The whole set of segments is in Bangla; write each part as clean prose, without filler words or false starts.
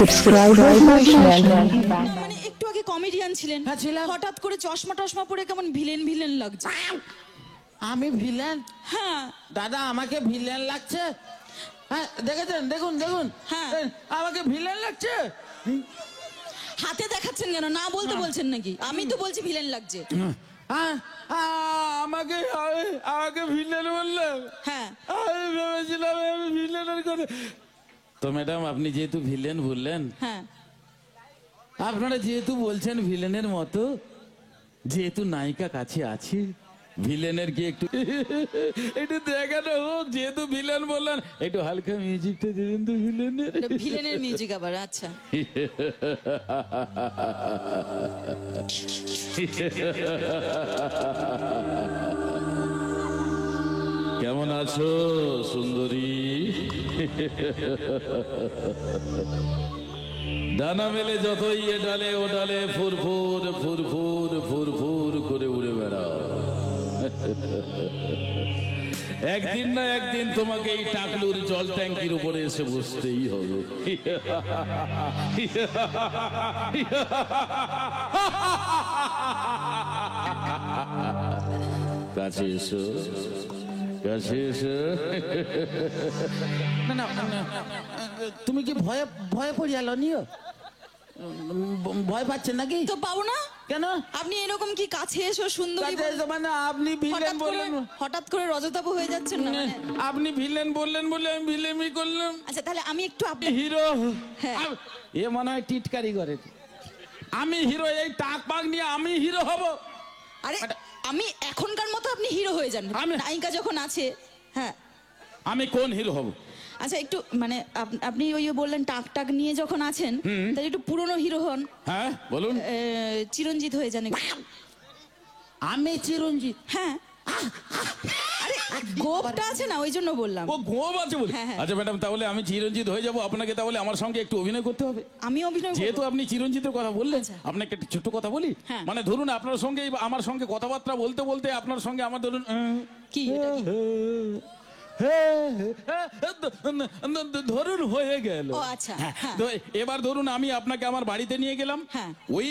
subscribers my channel. মানে একটু আগে কমেডিয়ান ছিলেন, হ্যাঁ, ছিলাম। হঠাৎ করে চশমা টশমা পরে কেমন ভিলেন ভিলেন লাগছে। আমি ভিলেন? হ্যাঁ দাদা আমাকে ভিলেন লাগছে? হ্যাঁ দেখেছেন, দেখুন দেখুন, হ্যাঁ। আমাকে ভিলেন লাগছে। হাতে দেখাচ্ছেন কেন? না বলতে বলছেন নাকি? আমি তো বলছি ভিলেন লাগছে। হ্যাঁ, আমাকে আমাকে ভিলেন বললেন? হ্যাঁ আমি ভেবেছিলাম আমি ভিলেনের করে। তো ম্যাডাম আপনি যেহেতু ভিলেন বললেন, হ্যাঁ আপনারা যেহেতু বলছেন ভিলেনের মতো, যেহেতু নায়িকা কাছে আছে, ভিলেনের কি একটু একটু দেখানো হোক। যেহেতু ভিলেন বললেন, একটু হালকা মিউজিকটা দিলেন তো ভিলেনের। ভিলেনের মিউজিক আবার? আচ্ছা কেমন আছো সুন্দরী? ডানা মেলে যতই এ ডালে ও ডালে ফুরফুর ফুরফুর ফুরফুর করে উড়ে বেড়াও। একদিন না একদিন তোমাকে এই টাকলুর জল ট্যাঙ্কির উপরে এসে বসতেই হবে। কাছে এসো, কাছে এসো। না না না, তুমি কি ভয়ে ভয়ে পড়ে গেল নিও? ভয় পাচ্ছেন নাকি? তো পাবো না কেন? আপনি এরকম কি কাছে এসো সুন্দরী কাছে এসো মানে আপনি ভিলেন বললেন, হঠাৎ করে রজতাবু হয়ে যাচ্ছেন না মানে? আপনি ভিলেন বললেন বলে আমি ভিলেমি করলাম। আচ্ছা তাহলে আমি একটু আপনি হিরো হ্যাঁ। এ মনে হয় টিটকারি করে। আমি হিরো, এই টাক পাক নিয়ে আমি হিরো হব? আরে আমি এখনকার মতো আপনি হিরো হয়ে যান, নায়িকা যখন আছে। হ্যাঁ আমি কোন হিরো হব? আচ্ছা একটু মানে আপনি ওই বললেন টাক টাক নিয়ে যখন আছেন, তাহলে একটু পুরনো হিরো হন। হ্যাঁ বলুন। চিরঞ্জিত হয়ে যান একটু। আমি চিরঞ্জিত? হ্যাঁ আরে গোপটা আছে না, ওই জন্য বললাম। ও গোপ আছে বলে? হ্যাঁ, হ্যাঁ। আচ্ছা ম্যাডাম, তাহলে আমি চিরঞ্জিত হয়ে যাব। আপনাকে তাহলে আমার সঙ্গে একটু অভিনয় করতে হবে। আমি অভিনয় করব? যেহেতু আপনি চিরঞ্জিতের কথা বললেন, আচ্ছা। আপনাকে একটা ছোট্ট কথা বলি। হ্যাঁ। মানে ধরুন আপনার সঙ্গে আমার সঙ্গে কথাবার্তা বলতে বলতে আপনার সঙ্গে আমার ধরুন কি এটা কি? ধরুন হয়ে গেল। ও আচ্ছা, হ্যাঁ, হ্যাঁ। তো এবার ধরুন আমি আপনাকে আমার বাড়িতে নিয়ে গেলাম। হ্যাঁ। ওই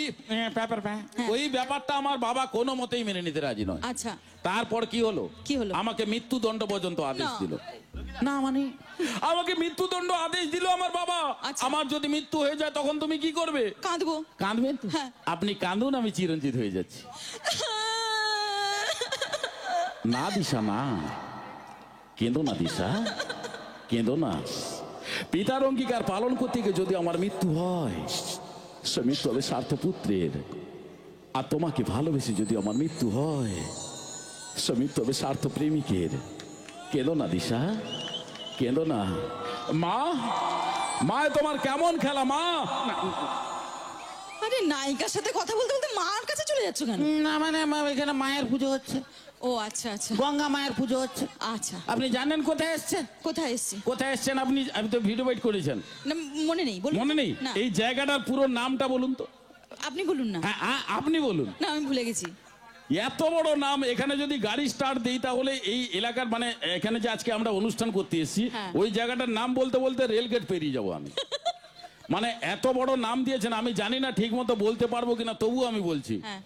ওই ব্যাপারটা আমার বাবা কোনো মতেই মেনে নিতে রাজি নয়। আচ্ছা তারপর কি হলো? কি হলো? আমাকে মৃত্যুদণ্ড পর্যন্ত আদেশ না। দিল। না মানে আমাকে মৃত্যুদণ্ড আদেশ দিল আমার বাবা। আচ্ছা। আমার যদি মৃত্যু হয়ে যায় তখন তুমি কি করবে? কাঁদবো। কাঁদবেন তো? হ্যাঁ। আপনি কাঁদুন, আমি চিরঞ্জিত হয়ে যাচ্ছি। না দিশা না, কেঁদো না দিশা, কেঁদো না। পিতার অঙ্গীকার পালন করতে গিয়ে যদি আমার মৃত্যু হয়, সে মৃত্যু হবে স্বার্থপুত্রের। আর তোমাকে ভালোবেসে যদি আমার মৃত্যু হয়, সে মৃত্যু হবে স্বার্থ প্রেমিকের। কেঁদো না দিশা, কেঁদো না। মা, মা তোমার কেমন খেলা মা? আরে নায়িকার সাথে কথা বলতে বলতে মার কাছে চলে যাচ্ছ কেন? না মানে এখানে মায়ের পুজো হচ্ছে। ও আচ্ছা আচ্ছা গঙ্গা মায়ের পুজো হচ্ছে। আচ্ছা আপনি জানেন কোথায় এসছেন? কোথায় এসছি? কোথায় এসছেন আপনি? আমি তো ভিডিও বাইট করেছেন, না মনে নেই, বলুন। মনে নেই? না এই জায়গাটার পুরো নামটা বলুন তো। আপনি বলুন না। হ্যাঁ আপনি বলুন। না আমি ভুলে গেছি। এত বড় নাম, এখানে যদি গাড়ি স্টার্ট দেই তাহলে এই এলাকার মানে এখানে যে আজকে আমরা অনুষ্ঠান করতে এসেছি, হ্যাঁ। ওই জায়গাটার নাম বলতে বলতে রেলগেট পেরিয়ে যাবো আমি। মানে এত বড় নাম দিয়েছেন, আমি জানি না ঠিক মতো বলতে পারবো কিনা, তবুও আমি বলছি। হ্যাঁ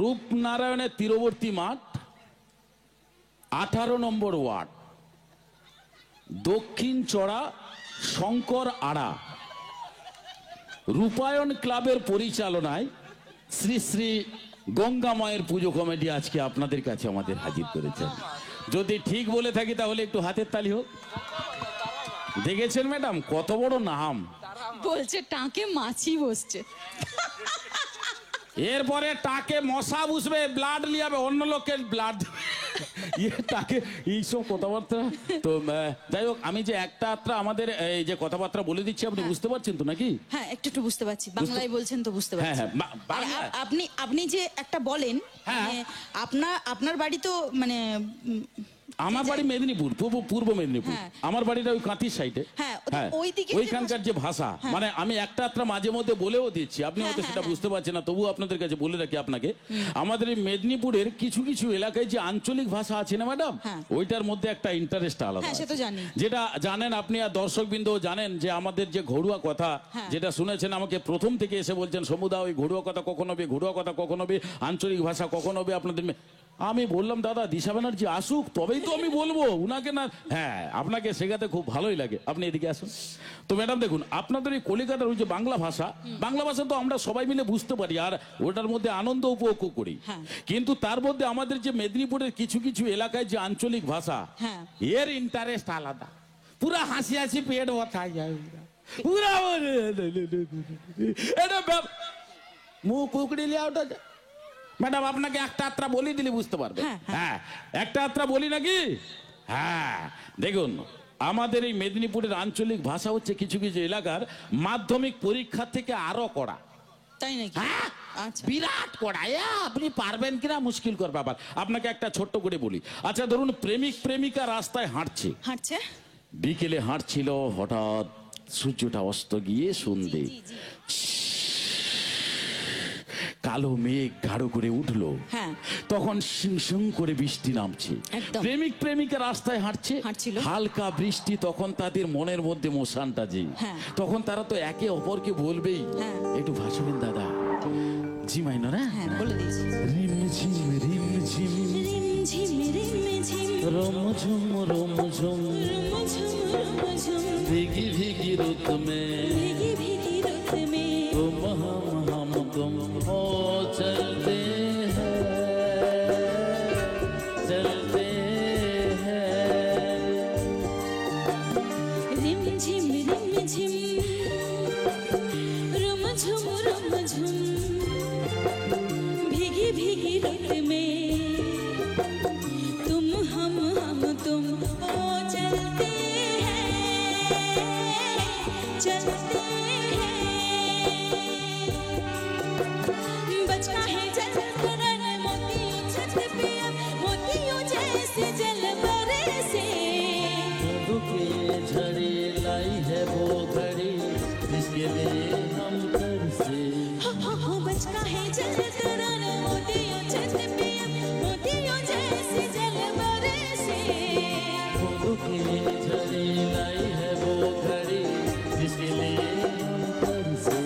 রূপনারায়ণের তীরবর্তী মাঠ, 18 নম্বর ওয়ার্ড, দক্ষিণ চড়া শঙ্কর আড়া, রূপায়ণ ক্লাবের পরিচালনায় শ্রী শ্রী গঙ্গা মায়ের পুজো কমিটি আজকে আপনাদের কাছে আমাদের হাজির করেছেন। যদি ঠিক বলে থাকি তাহলে একটু হাতের তালি হোক। দেখেছেন ম্যাডাম কত বড় নাম? বলছে টাকে মাছি বসছে। এরপরে টাকে মশা বুঝবে, ব্লাড লিয়াবে, অন্য লোকের ব্লাড তাকে এইসব কথাবার্তা। তো যাই হোক, আমি যে একটা আত্রা আমাদের এই যে কথাবার্তা বলে দিচ্ছি, আপনি বুঝতে পারছেন তো নাকি? হ্যাঁ একটু একটু বুঝতে পারছি, বাংলায় বলছেন তো বুঝতে হ্যাঁ পারছি। হ্যাঁ আর বাংলা। আপনি যে একটা বলেন, হ্যাঁ। মানে আপনার বাড়ি তো মানে আমার বাড়ি মেদিনীপুর, পূর্ব মেদিনীপুর। হ্যাঁ। আমার বাড়িটা ওই কাঁথির সাইডে। হ্যাঁ, ওইদিকে যে ওইখানকার যে ভাষা, মানে আমি একটা আত্রা মাঝে মধ্যে বলেও দিচ্ছি, আপনি হয়তো সেটা বুঝতে পারছেন না, তবুও আপনাদের কাছে বলে রাখি আপনাকে। আমাদের এই মেদিনীপুরের কিছু কিছু এলাকায় যে আঞ্চলিক ভাষা আছে না ম্যাডাম, হ্যাঁ। ওইটার মধ্যে একটা ইন্টারেস্ট আলাদা হ্যাঁ, সে তো আছে। জানি। যেটা জানেন আপনি, আর দর্শকবৃন্দ জানেন, যে আমাদের যে ঘরোয়া কথা, হ্যাঁ। যেটা শুনেছেন আমাকে প্রথম থেকে এসে বলছেন, সমুদা ওই ঘরোয়া কথা কখন হবে, ঘরোয়া কথা কখন হবে, আঞ্চলিক ভাষা কখন হবে আপনাদের আমি বললাম দাদা দিশা ব্যানার্জি আসুক তবেই তো আমি বলবো, উনাকে না। হ্যাঁ, আপনাকে শেখাতে খুব ভালোই লাগে, আপনি এদিকে আসুন। তো ম্যাডাম দেখুন, আপনাদের এই কলিকাতার ওই যে বাংলা ভাষা তো আমরা সবাই মিলে বুঝতে পারি, আর ওটার মধ্যে আনন্দ উপভোগ করি। হ্যাঁ। কিন্তু তার মধ্যে আমাদের যে মেদিনীপুরের কিছু কিছু এলাকায় যে আঞ্চলিক ভাষা, হ্যাঁ। এর ইন্টারেস্ট আলাদা। পুরা হাসি হাসি পেট ব্যথা যায়, পুরা মুখ কুকড়ি লিয়া ওটা। ম্যাডাম আপনাকে একটা আত্রা বলি দিলে বুঝতে পারবে। হ্যাঁ, একটা আত্রা বলি নাকি? হ্যাঁ, দেখুন আমাদের এই মেদিনীপুরের আঞ্চলিক ভাষা হচ্ছে কিছু কিছু এলাকার মাধ্যমিক পরীক্ষা থেকে আরো কড়া। তাই নাকি? হ্যাঁ, আচ্ছা। বিরাট কড়া। আপনি পারবেন কিনা মুশকিল কর ব্যাপার। আপনাকে একটা ছোট্ট করে বলি। আচ্ছা ধরুন, প্রেমিক প্রেমিকা রাস্তায় হাঁটছে, বিকেলে হাঁটছিল, হঠাৎ সূর্যটা অস্ত গিয়ে সন্ধে, কালো মেঘ গাঢ় করে উঠলো। হ্যাঁ। তখন সিং সিং করে বৃষ্টি নামছে। একদম। প্রেমিক প্রেমিকা রাস্তায় হাঁটছিল। হালকা বৃষ্টি, তখন তাদের মনের মধ্যে মোশানটা যে, হ্যাঁ। তখন তারা তো একে অপরকে বলবেই, হ্যাঁ। একটু ভাসবেন দাদা, জি মাইনো না। হ্যাঁ, বলে দিয়েছি। রিম ঝিম রিম ঝিম রিমঝিম রিমঝিম রম ঝুম রম ঝুম রুমঝুম রুমঝুম ভিগি ভিগি रुत में ভিগি ভিগি রুত মে तुम हम तुम हो चलते हैं রিমঝিম রিমঝিম রুমঝুম রুমঝুম ভিগি ভিগি রুত মে तुम हम तुम ओ चलते हैं बचका है जल करन मोतियों छत पे अब मोतियों जैसे जल बरसे के झड़ी लाई है वो घड़ी जिसके लिए हम तरसे हो बचका है जल करन मोतियों छत पे अब मोतियों जैसे जल बरसे के झड़ी लाई है वो घड़ी जिसके लिए हम तरसे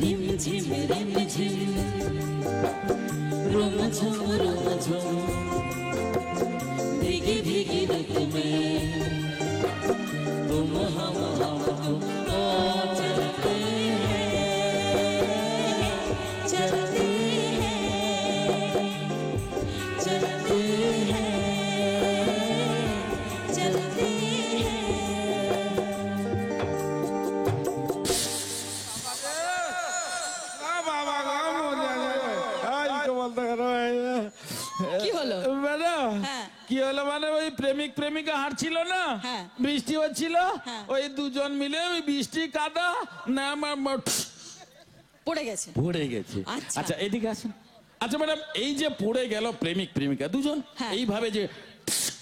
रिमझिम रिमझिम रुम झुम भीगी भीगी रुत में तुम हम तुम ओ चलते हैं चलते हैं चलते हैं चलते हैं কি হলো? ম্যাডাম হ্যাঁ। কি হলো মানে, ওই প্রেমিক প্রেমিকা হাঁটছিল না, হ্যাঁ। বৃষ্টি হচ্ছিল, হ্যাঁ। ওই দুজন মিলে ওই বৃষ্টি কাদা না পড়ে গেছে। পড়ে গেছে। আচ্ছা। আচ্ছা এদিকে আসুন। আচ্ছা ম্যাডাম, এই যে পড়ে গেল প্রেমিক প্রেমিকা দুজন, হ্যাঁ। এইভাবে যে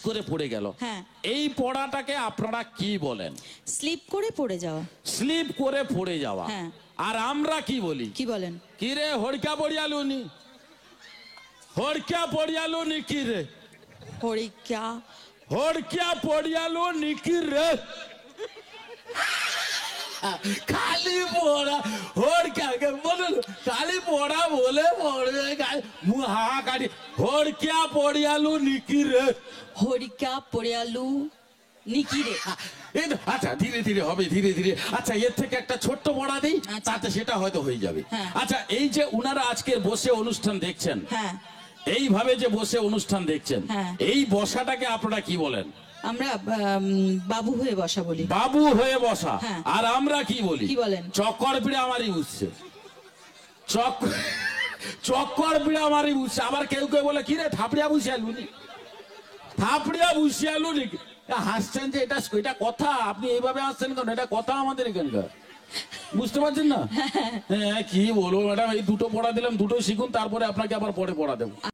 করে পড়ে গেল, হ্যাঁ। এই পড়াটাকে আপনারা কি বলেন? স্লিপ করে পড়ে যাওয়া। স্লিপ করে পড়ে যাওয়া। হ্যাঁ। আর আমরা কি বলি? কি বলেন? কি রে হড়কা পড়িয়ালুনি, হড়কা পড়িয়ালুনি কি রে, হরিকা হড়কা পড়িয়ালু নিকি রে, খালি পড়া হড়কা বলুন, খালি পড়া বলে পড়বে হা কাটি, হড়কা পড়িয়ালু নিকি রে, হরিকা পড়িয়ালু নিকিরে। আচ্ছা ধীরে ধীরে হবে, ধীরে ধীরে। আচ্ছা এর থেকে একটা ছোট্ট পড়া দিই, আচ্ছা। তাতে সেটা হয়তো হয়ে যাবে। হ্যাঁ। আচ্ছা এই যে উনারা আজকের বসে অনুষ্ঠান দেখছেন, হ্যাঁ, এইভাবে যে বসে অনুষ্ঠান দেখছেন, হ্যাঁ। এই বসাটাকে আপনারা কি বলেন? আমরা বাবু হয়ে বসা বলি। বাবু হয়ে বসা। হ্যাঁ। আর আমরা কি বলি? কি বলেন? চক্কর পিড়ে আমারই বুঝছে, চক্কর পিড়ে আমারই বুঝছে। আবার কেউ কেউ বলে কি রে থাপড়িয়া বুঝিয়ালুনি, থাপড়িয়া বুঝিয়ালুনি। হাসছেন যে এটা কথা, আপনি এইভাবে হাসছেন কেন? এটা কথা আমাদের এখানকার, বুঝতে পারছেন না? হ্যাঁ কি বলবো ম্যাডাম, এই দুটো পড়া দিলাম, দুটো শিখুন, তারপরে আপনাকে আবার পরে পড়া দেবো।